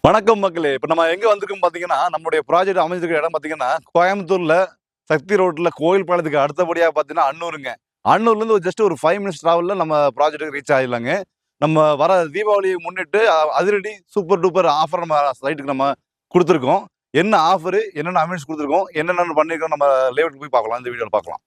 வணக்கம் மக்களே. இப்ப நம்ம எங்க வந்திருக்கோம் பாத்தீங்கன்னா, நம்முடைய ப்ராஜெக்ட் அமைஞ்சிருக்கிற இடம் பாத்தீங்கன்னா, கோயம்புத்தூர்ல சக்தி ரோட்ல கோயில் பாலத்துக்கு அடுத்தபடியா பாத்தீங்கன்னா அன்னூருங்க. அன்னூர்லேருந்து ஜஸ்ட் ஒரு 5 மினிட்ஸ் டிராவல்ல நம்ம ப்ராஜெக்ட்டுக்கு ரீச் ஆயிடலாங்க. நம்ம வர தீபாவளியை முன்னிட்டு அதிரடி சூப்பர் டூப்பர் ஆஃபர் நம்ம சைட்டுக்கு நம்ம குடுத்துருக்கோம். என்ன ஆஃபரு, என்னென்ன அமெண்ட்ஸ் குடுத்துருக்கோம், என்னென்ன பண்ணியிருக்கோம் நம்ம லேஅவுட் போய் பார்க்கலாம். இந்த வீடியோல பார்க்கலாம்.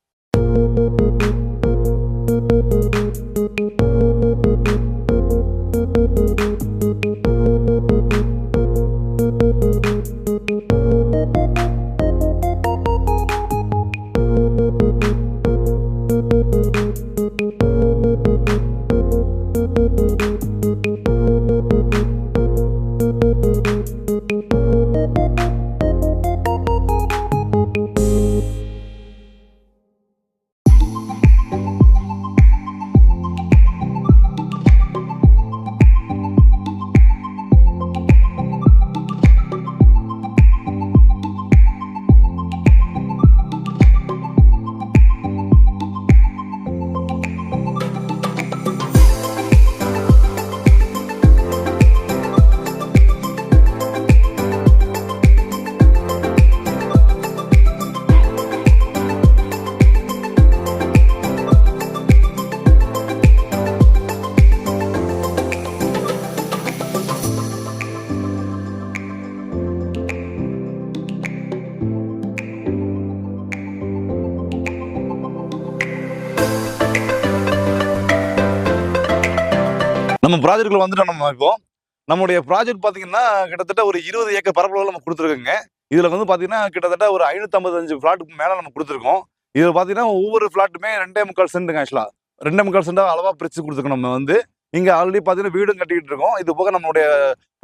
நம்ம ப்ராஜெக்ட்ல வந்துட்டோம். நம்ம இப்போ நம்முடைய ப்ராஜெக்ட் பாத்தீங்கன்னா கிட்டத்தட்ட ஒரு 20 ஏக்கர் பரப்பளவுல நம்ம கொடுத்துருக்கோங்க. இதுல வந்து பாத்தீங்கன்னா கிட்டத்தட்ட ஒரு 555 பிளாட்டுக்கு மேல நம்ம கொடுத்துருக்கோம். இதுல பாத்தீங்கன்னா ஒவ்வொரு பிளாட்டுமே 2.25 சென்ட்டுங்க. ஆக்சுவலா 2.25 சென்டா அளவா பிரிச்சு கொடுத்துருக்கோம். நம்ம வந்து இங்க ஆல்ரெடி பாத்தீங்கன்னா வீடும் கட்டிக்கிட்டு இருக்கோம். இது போக நம்மளுடைய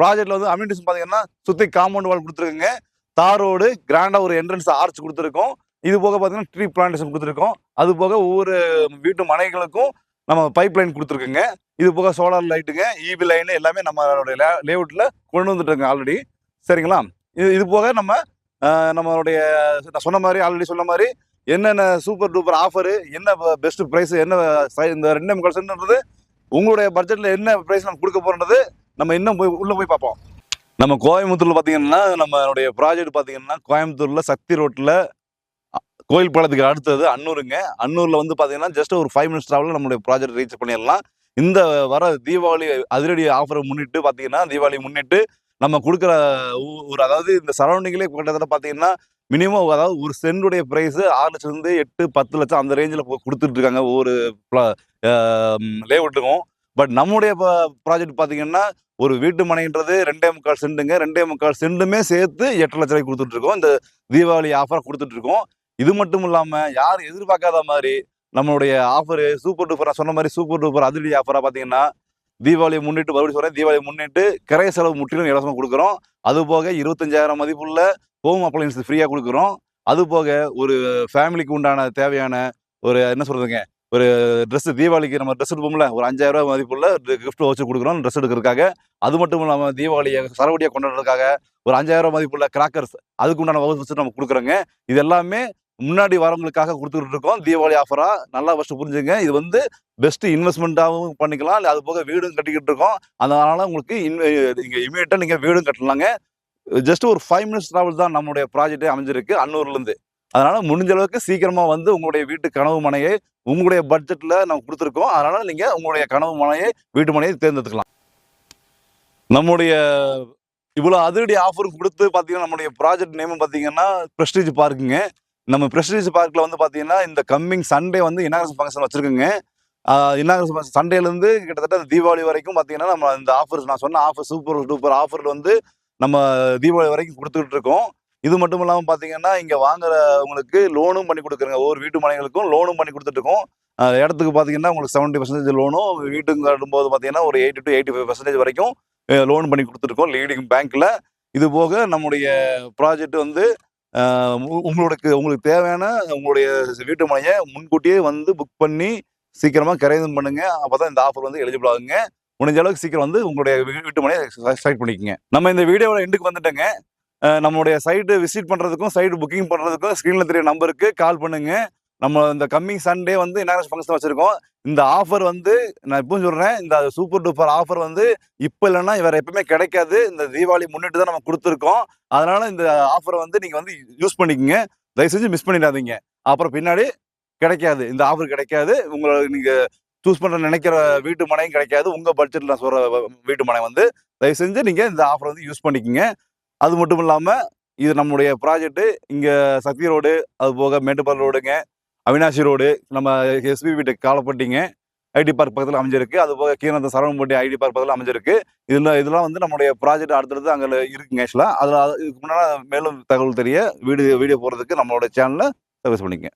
ப்ராஜெக்ட்ல வந்து அம்யூனிட்டிஸ் பாத்தீங்கன்னா சுத்தி காம்பவுண்ட் வால் கொடுத்துருக்குங்க. தார் ரோடு, கிராண்டா ஒரு என்ட்ரன்ஸ் ஆர்ச் கொடுத்துருக்கோம். இது போக பாத்தீங்கன்னா ட்ரீ பிளான்டேஷன் கொடுத்துருக்கோம். அது போக ஒவ்வொரு வீட்டு மனைகளுக்கும் நம்ம பைப் லைன் கொடுத்துருக்குங்க. இது போக சோலார் லைட்டுங்க, இபி லைன் எல்லாமே நம்மளுடைய லேஅவுட்ல கொண்டு வந்துட்டோங்க ஆல்ரெடி. சரிங்களா? இது போக நம்மளுடைய நான் சொன்ன மாதிரி ஆல்ரெடி சொன்ன மாதிரி என்னென்ன சூப்பர் டூப்பர் ஆஃபரு, என்ன பெஸ்ட் ப்ரைஸ், என்ன இந்த 2.25 சென்ட்ன்றது உங்களுடைய பட்ஜெட்ல என்ன ப்ரைஸ் நம்ம கொடுக்க போறோன்றது நம்ம இன்னும் உள்ள போய் பார்ப்போம். நம்ம கோயம்புத்தூர்ல பாத்தீங்கன்னா நம்மளுடைய ப்ராஜெக்ட் பாத்தீங்கன்னா கோயம்புத்தூர்ல சக்தி ரோட்ல கோயில் பாலத்துக்கு அடுத்தது அன்னூருங்க. அன்னூர்ல வந்து பாத்தீங்கன்னா ஜஸ்ட் ஒரு 5 மினிட்ஸ் டிராவல்ல நம்மளுடைய ப்ராஜெக்ட் ரீச் பண்ணிடலாம். இந்த வர தீபாவளி அதிரடி ஆஃபரை முன்னிட்டு பாத்தீங்கன்னா தீபாவளி முன்னிட்டு நம்ம கொடுக்குற ஒரு அதாவது இந்த சரௌண்டிங்லேயே கிட்டத்தட்ட பாத்தீங்கன்னா மினிமம் அதாவது ஒரு சென்டுடைய பிரைஸ் 6 லட்சம் 8 10 லட்சம் அந்த ரேஞ்சில் கொடுத்துட்டு இருக்காங்க ஒவ்வொரு லேஅவுட்டுக்கும். பட் நம்முடைய ப்ராஜெக்ட் பாத்தீங்கன்னா ஒரு வீட்டு மனைன்றது 2.25 சென்ட்டுங்க. 2.25 சென்ட்டுமே சேர்த்து 8 லட்சம் ரூபாய் கொடுத்துட்டு இருக்கோம். இந்த தீபாவளி ஆஃபரை கொடுத்துட்டு இருக்கோம். இது மட்டும் இல்லாம யாரும் எதிர்பார்க்காத மாதிரி நம்மளுடைய ஆஃபர் சூப்பர் டூப்பர் சொன்ன மாதிரி சூப்பர் டூப்பர் அதிரடி ஆஃபரா பாத்தீங்கன்னா தீபாவளியை முன்னிட்டு மறுபடியும் சொல்றேன், தீபாவளியை முன்னிட்டு கிரைய செலவு முற்றிலும் இலவசமா கொடுக்குறோம். அது போக 25,000 மதிப்புள்ள ஹோம் அப்ளையன்ஸ் ஃப்ரீயா கொடுக்குறோம். அது போக ஒரு ஃபேமிலிக்கு உண்டான தேவையான ஒரு என்ன சொல்றதுங்க, ஒரு ட்ரெஸ் தீபாவளிக்கு நம்ம ட்ரெஸ் எடுப்போம்ல, ஒரு 5,000 ரூபாய் மதிப்புள்ள கிஃப்ட் வச்சு கொடுக்குறோம் ட்ரெஸ் எடுக்கிறதுக்காக. அது மட்டும் இல்லாமல் தீபாவளியை சரவடியா கொண்டாடுறதுக்காக ஒரு 5,000 ரூபாய் மதிப்புள்ள கிராக்கர்ஸ் அதுக்கு உண்டான வகுப்பு நம்ம கொடுக்குறோங்க. இது எல்லாமே முன்னாடி வரவங்களுக்காக கொடுத்துட்டு இருக்கோம். தீபாவளி ஆஃபரா நல்லா ஃபர்ஸ்ட் புரிஞ்சுங்க. இது வந்து பெஸ்ட் இன்வெஸ்ட்மெண்ட்டாகவும் பண்ணிக்கலாம். இல்லை அது போக வீடும் கட்டிக்கிட்டு இருக்கோம். அதனால உங்களுக்கு நீங்க இமீடியட்டா நீங்க வீடும் கட்டலாங்க. ஜஸ்ட் ஒரு 5 மினிட்ஸ் டிராவல் தான் நம்மளுடைய ப்ராஜெக்டே அமைஞ்சிருக்கு அன்னூர்ல இருந்து. அதனால முடிஞ்ச அளவுக்கு சீக்கிரமா வந்து உங்களுடைய வீட்டு கனவு மனையை உங்களுடைய பட்ஜெட்ல நம்ம கொடுத்துருக்கோம். அதனால நீங்க உங்களுடைய கனவு மனையை வீட்டு மனையை தேர்ந்தெடுத்துக்கலாம். நம்முடைய இவ்வளவு அதிரடி ஆஃபர் கொடுத்து பாத்தீங்கன்னா நம்மளுடைய ப்ராஜெக்ட் நேம் பாத்தீங்கன்னா பிரஸ்டீஜ் பார்க்குங்க. நம்ம பிரஸ்டீஜ் பார்க்ல வந்து பாத்தீங்கன்னா இந்த கம்மிங் சண்டே வந்து இனாகரேஷன் ஃபங்க்ஷன் வச்சிருக்குங்க. இனாகரேஷன் சண்டேல இருந்து கிட்டத்தட்ட தீபாவளி வரைக்கும் பாத்தீங்கன்னா நம்ம இந்த ஆஃபர்ஸ் நான் சொன்ன ஆஃபர் சூப்பர் டூப்பர் ஆஃபர்ல வந்து நம்ம தீபாவளி வரைக்கும் கொடுத்துட்டு இருக்கோம். இது மட்டும் இல்லாமல் பாத்தீங்கன்னா இங்க வாங்குறவங்களுக்கு லோனும் பண்ணி கொடுக்குறோங்க. ஒவ்வொரு வீட்டு மனைகளுக்கும் லோனும் பண்ணி கொடுத்துட்டு இருக்கோம். இடத்துக்கு பாத்தீங்கன்னா உங்களுக்கு 70% லோனும், வீட்டுக்கு கட்டும்போது பாத்தீங்கன்னா ஒரு 80 to 85% வரைக்கும் லோன் பண்ணி கொடுத்துருக்கோம் லீடிங் பேங்க்ல. இது போக நம்முடைய ப்ராஜெக்ட் வந்து உங்களுக்கு தேவையான உங்களுடைய வீட்டு மனையை முன்கூட்டியே வந்து புக் பண்ணி சீக்கிரமா கரையம் பண்ணுங்க. அப்பதான் இந்த ஆஃபர் வந்து எலிஜிபிள் ஆகுங்க. முடிஞ்ச அளவுக்கு சீக்கிரம் வந்து உங்களுடைய வீட்டு மனையை செலக்ட் பண்ணிக்கங்க. நம்ம இந்த வீடியோவோட எண்டுக்கு வந்துட்டோங்க. நம்மளுடைய சைட்டு விசிட் பண்றதுக்கும் சைட்டு புக்கிங் பண்றதுக்கும் ஸ்கிரீன்ல தெரிய நம்பருக்கு கால் பண்ணுங்க. நம்ம இந்த கம்மிங் சண்டே வந்து இனாகரேஷன் ஃபங்க்ஷன் வச்சிருக்கோம். இந்த ஆஃபர் வந்து நான் இப்பவும் சொல்றேன். இந்த சூப்பர் டூப்பர் ஆஃபர் வந்து இப்ப இல்லன்னா வேற எப்பவுமே கிடைக்காது. இந்த தீபாவளி முன்னிட்டு தான் நம்ம குடுத்துருக்கோம். அதனால இந்த ஆஃபர வந்து நீங்க வந்து யூஸ் பண்ணிக்கங்க. தயவு செஞ்சு மிஸ் பண்ணிடாதீங்க. அப்புறம் பின்னாடி கிடைக்காது. இந்த ஆஃபர் கிடைக்காது. நீங்க சூஸ் பண்ற நினைக்கிற வீட்டு மனையும் கிடைக்காது. உங்க பட்ஜெட்ல நான் சொல்ற வீட்டு மனை வந்து தயவு செஞ்சு நீங்க இந்த ஆஃபர் வந்து யூஸ் பண்ணிக்கங்க. அது மட்டும் இல்லாம இது நம்முடைய ப்ராஜெக்ட் இங்க சக்தி ரோடு, அது போக மேட்டுப்பாளையம் ரோடுங்க, அவினாசி ரோடு, நம்ம எஸ்பி வீட்டு காலப்பட்டிங்க, ஐடி பார்க் பக்கத்துல அமைஞ்சிருக்கு. அது போக கீரனூர் சரவணம்பட்டி ஐடி பார்க் பக்கத்துல அமைஞ்சிருக்கு. இதெல்லாம் வந்து நம்முடைய ப்ராஜெக்ட் அடுத்தடுத்து அங்க இருக்குங்க ஆக்சுவலா. அதுல இதுக்கு முன்னால மேலும் தகவல் தெரிய வீடியோ போடுறதுக்கு நம்மளோட சேனலை சர்வீஸ் பண்ணிக்கங்க.